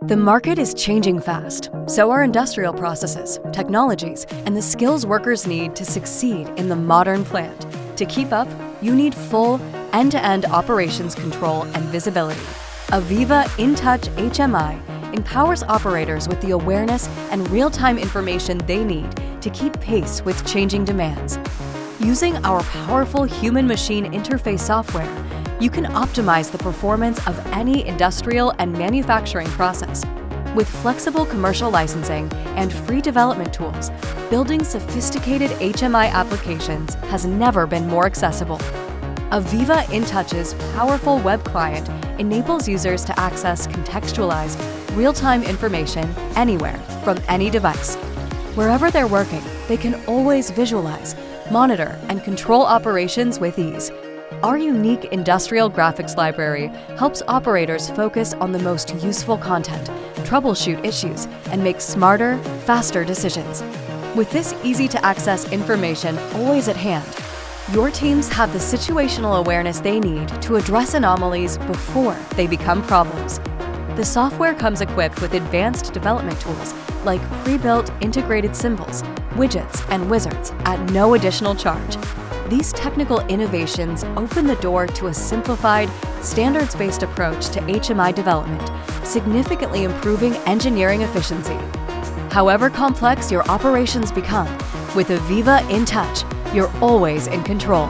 The market is changing fast, so are industrial processes, technologies, and the skills workers need to succeed in the modern plant. To keep up, you need full, end-to-end operations control and visibility. AVEVA InTouch HMI empowers operators with the awareness and real-time information they need to keep pace with changing demands. Using our powerful human-machine interface software, you can optimize the performance of any industrial and manufacturing process. With flexible commercial licensing and free development tools, building sophisticated HMI applications has never been more accessible. AVEVA InTouch's powerful web client enables users to access contextualized, real-time information anywhere from any device. Wherever they're working, they can always visualize, monitor, and control operations with ease. Our unique industrial graphics library helps operators focus on the most useful content, troubleshoot issues, and make smarter, faster decisions. With this easy-to-access information always at hand, your teams have the situational awareness they need to address anomalies before they become problems. The software comes equipped with advanced development tools like pre-built integrated symbols, widgets, and wizards at no additional charge. These technical innovations open the door to a simplified, standards-based approach to HMI development, significantly improving engineering efficiency. However complex your operations become, with AVEVA InTouch, you're always in control.